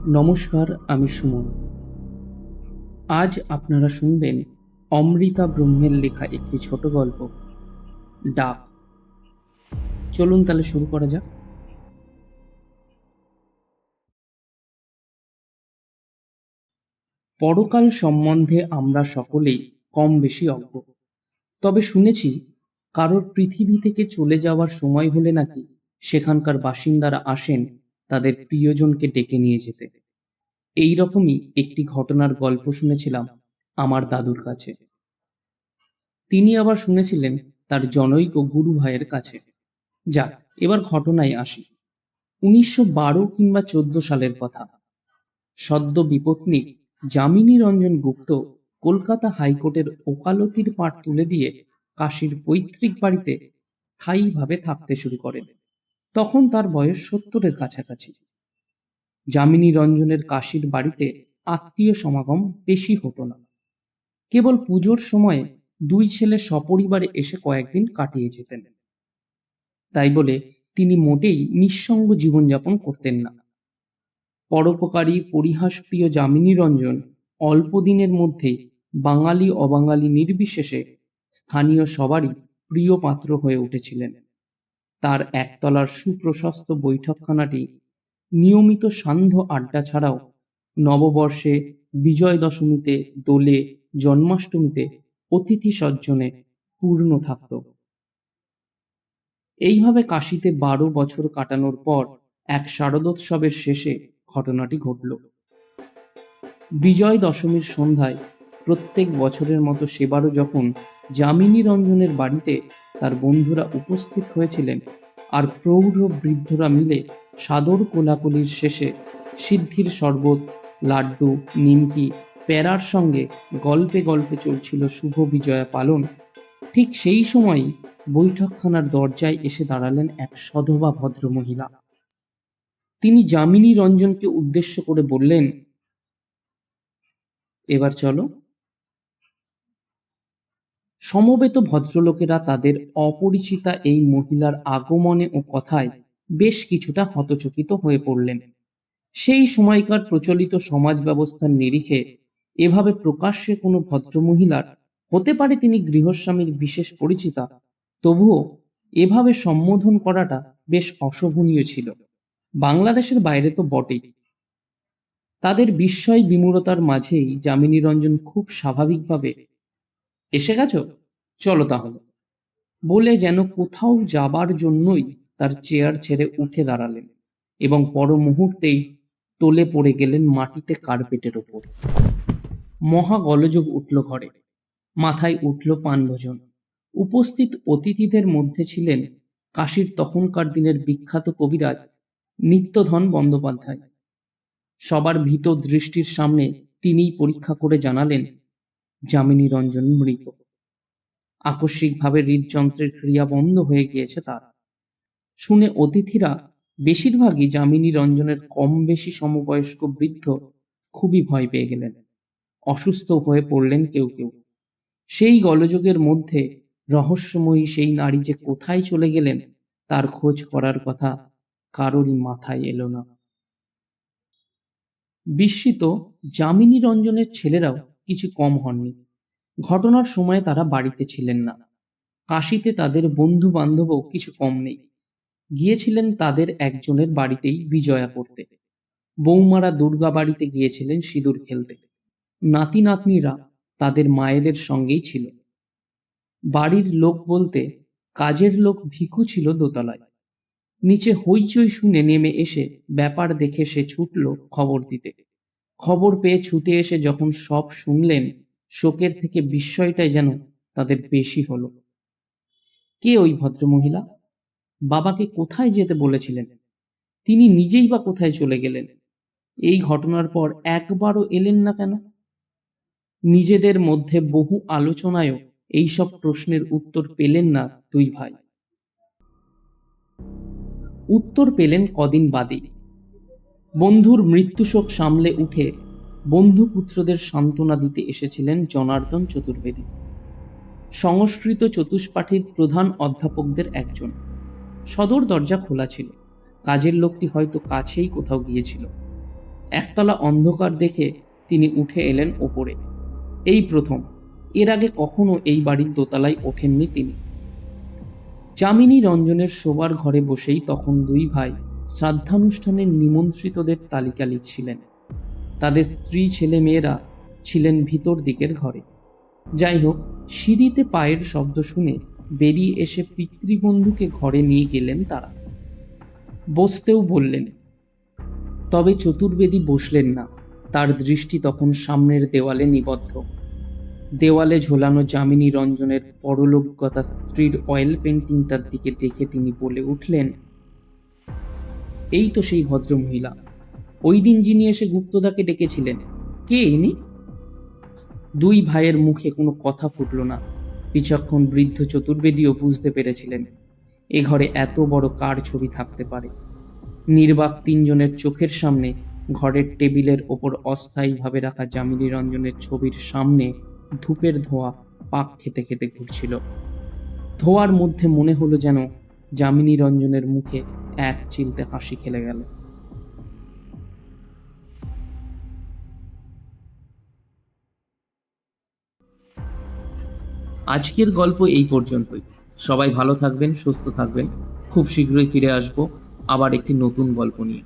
নমস্কার, আমি সুমন। আজ আপনারা শুনবেন অমৃতা ব্রহ্মের লেখা একটি ছোট গল্প, ডাক। চলুন তাহলে শুরু করা যাক। পরকাল সম্বন্ধে আমরা সকলেই কম বেশি অজ্ঞ। তবে শুনেছি কারোর পৃথিবী থেকে চলে যাওয়ার সময় হলে নাকি সেখানকার বাসিন্দারা আসেন তাদের প্রিয়জনকে ডেকে নিয়ে যেতে। এই রকমই একটি ঘটনার গল্প শুনেছিলাম আমার দাদুর কাছে। তিনি আবার শুনেছিলেন তার জনৈক গুরু ভাইয়ের কাছে। যাক, এবার ঘটনায় আসি। ১৯১২ কিংবা ১৪ সালের কথা। সদ্য বিপত্নিক যামিনী রঞ্জন গুপ্ত কলকাতা হাইকোর্টের ওকালতির পাট তুলে দিয়ে কাশীর পৈতৃক বাড়িতে স্থায়ীভাবে থাকতে শুরু করেন। তখন তার বয়স ৭০-এর কাছাকাছি। যামিনী রঞ্জনের কাশীর বাড়িতে আত্মীয় সমাগম বেশি হতো না। কেবল পুজোর সময়ে দুই ছেলে সপরিবারে এসে কয়েকদিন কাটিয়ে যেতেন। তাই বলে তিনি মোটেই নিঃসঙ্গ জীবনযাপন করতেন না। পরোপকারী পরিহাসপ্রিয় যামিনী রঞ্জন অল্প দিনের মধ্যেই বাঙালি অবাঙালি নির্বিশেষে স্থানীয় সবারই প্রিয় পাত্র হয়ে উঠেছিলেন। তার একতলার সুপ্রশস্ত বৈঠকখানাটি নিয়মিত সান্ধ্য আড্ডা ছাড়াও নববর্ষে, বিজয় দশমীতে, দোলে, জন্মাষ্টমীতে অতিথি সজ্জনে পূর্ণ থাকত। এইভাবে কাশীতে ১২ বছর কাটানোর পর এক শারদোৎসবের শেষে ঘটনাটি ঘটল। বিজয় দশমীর সন্ধ্যায় প্রত্যেক বছরের মতো সেবারও যখন যামিনী রঞ্জনের বাড়িতে তার বন্ধুরা উপস্থিত হয়েছিলেন আর প্রৌঢ় বৃদ্ধরা মিলে সাদর কোলাকুলির শেষে সিদ্ধির শরবত, লাড্ডু, নিমকি, প্যারার সঙ্গে গল্পে গল্পে চলছিল শুভ বিজয়া পালন, ঠিক সেই সময়ই বৈঠকখানার দরজায় এসে দাঁড়ালেন এক সধবা ভদ্রমহিলা। তিনি যামিনী রঞ্জনকে উদ্দেশ্য করে বললেন, এবার চলো। সমবেত ভদ্রলোকেরা তাদের অপরিচিতা এই মহিলার আগমনে ও কথায় বেশ কিছুটা হতচকিত হয়ে পড়লেন। সেই সময়কার প্রচলিত সমাজ ব্যবস্থার নিরিখে এভাবে প্রকাশ্যে কোনো ভদ্রমহিলার, হতে পারে তিনি গৃহস্বামীর বিশেষ পরিচিতা, তবুও এভাবে সম্বোধন করাটা বেশ অশোভনীয় ছিল। বাংলাদেশের বাইরে তো বটেই। তাদের বিস্ময় বিমূঢ়তার মাঝেই যামিনী রঞ্জন খুব স্বাভাবিকভাবে, এসে গেছো, চলো তাহলে, বলে যেন কোথাও যাবার জন্যই তার চেয়ার ছেড়ে উঠে দাঁড়ালেন এবং পর মুহূর্তেই টলে পড়ে গেলেন মাটিতে কার্পেটের ওপর। মহা গোলযোগ উঠল ঘরে। মাথায় উঠল পানভোজন। উপস্থিত অতিথিদের মধ্যে ছিলেন কাশীর তখনকার দিনের বিখ্যাত কবিরাজ নিত্যধন বন্দ্যোপাধ্যায়। সবার ভীত দৃষ্টির সামনে তিনিই পরীক্ষা করে জানালেন যামিনী রঞ্জন মৃত। আকস্মিকভাবে হৃদযন্ত্রের ক্রিয়া বন্ধ হয়ে গিয়েছে তার। শুনে অতিথিরা, বেশিরভাগই যামিনী রঞ্জনের কম বেশি সমবয়স্ক বৃদ্ধ, খুবই ভয় পেয়ে গেলেন। অসুস্থ হয়ে পড়লেন কেউ কেউ। সেই গোলযোগের মধ্যে রহস্যময়ী সেই নারী যে কোথায় চলে গেলেন তার খোঁজ করার কথা কারোরই মাথায় এলো না। বিস্মিত যামিনী রঞ্জনের ছেলেরাও কিছু কম হননি। ঘটনার সময় তারা বাড়িতে ছিলেন না। কাশীতে তাদের বন্ধু বান্ধবও কিছু কম নেই। গিয়েছিলেন তাদের একজনের বাড়িতেই বিজয়া করতে। বৌমারা দুর্গা বাড়িতে গিয়েছিলেন সিঁদুর খেলতে। নাতি নাতনিরা তাদের মায়েদের সঙ্গেই ছিল। বাড়ির লোক বলতে কাজের লোক ভিখু ছিল দোতলায়। নিচে হইচই শুনে নেমে এসে ব্যাপার দেখে সে ছুটল খবর দিতে। খবর পেয়ে ছুটে এসে যখন সব শুনলেন, শোকের থেকে বিস্ময়টাই যেন তাদের বেশি হলো। কে ওই ভদ্রমহিলা? বাবাকে কোথায় যেতে বলেছিলেন? তিনি নিজেই বা কোথায় চলে গেলেন? এই ঘটনার পর একবারও এলেন না কেন? নিজেদের মধ্যে বহু আলোচনায়ও এইসব প্রশ্নের উত্তর পেলেন না দুই ভাই। উত্তর পেলেন কদিন বাদেই। বন্ধুর মৃত্যুশোক সামলে উঠে বন্ধুপুত্রদের সান্ত্বনা দিতে এসেছিলেন জনার্দন চতুর্বেদী, সংস্কৃত চতুষ্পাঠীর প্রধান অধ্যাপকদের একজন। সদর দরজা খোলা ছিল। কাজের লোকটি হয়তো কাছেই কোথাও গিয়েছিল। একতলা অন্ধকার দেখে তিনি উঠে এলেন ওপরে। এই প্রথম। এর আগে কখনো এই বাড়ির দোতলায় ওঠেননি তিনি। যামিনী রঞ্জনের শোবার ঘরে বসেই তখন দুই ভাই শ্রাদ্ধানুষ্ঠানের নিমন্ত্রিতদের তালিকা লিখছিলেন। তাদের স্ত্রী ছেলে মেয়েরা ছিলেন ভিতর দিকের ঘরে। যাই হোক, সিঁড়িতে পায়ের শব্দ শুনে বেরিয়ে এসে পিতৃবন্ধুকে ঘরে নিয়ে গেলেন তারা। বসতেও বললেন, তবে চতুর্বেদী বসলেন না। তার দৃষ্টি তখন সামনের দেওয়ালে নিবদ্ধ। দেওয়ালে ঝোলানো যামিনী রঞ্জনের পরলোকগতা স্ত্রীর অয়েল পেন্টিংটার দিকে দেখে তিনি বলে উঠলেন, এই তো সেই ভদ্রমহিলা, ওই দিন যিনি এসে গুপ্তদাকে ডেকেছিলেন। কে ইনি? দুই ভাইয়ের মুখে কোনো কথা ফুটল না। বিচক্ষণ বৃদ্ধ চতুর্বেদীও বুঝতে পেরেছিলেন এ ঘরে এত বড় কার ছবি থাকতে পারে। নির্বাক তিনজনের চোখের সামনে ঘরের টেবিলের ওপর অস্থায়ীভাবে রাখা যামিনী রঞ্জনের ছবির সামনে ধূপের ধোঁয়া পাক খেতে খেতে ঘুরছিল। ধোঁয়ার মধ্যে মনে হলো যেন যামিনী রঞ্জনের মুখে এক চিলতে হাসি খেলে গেল। আজকের গল্প এই পর্যন্তই। সবাই ভালো থাকবেন, সুস্থ থাকবেন। খুব শীঘ্রই ফিরে আসবো আবার একটি নতুন গল্প নিয়ে।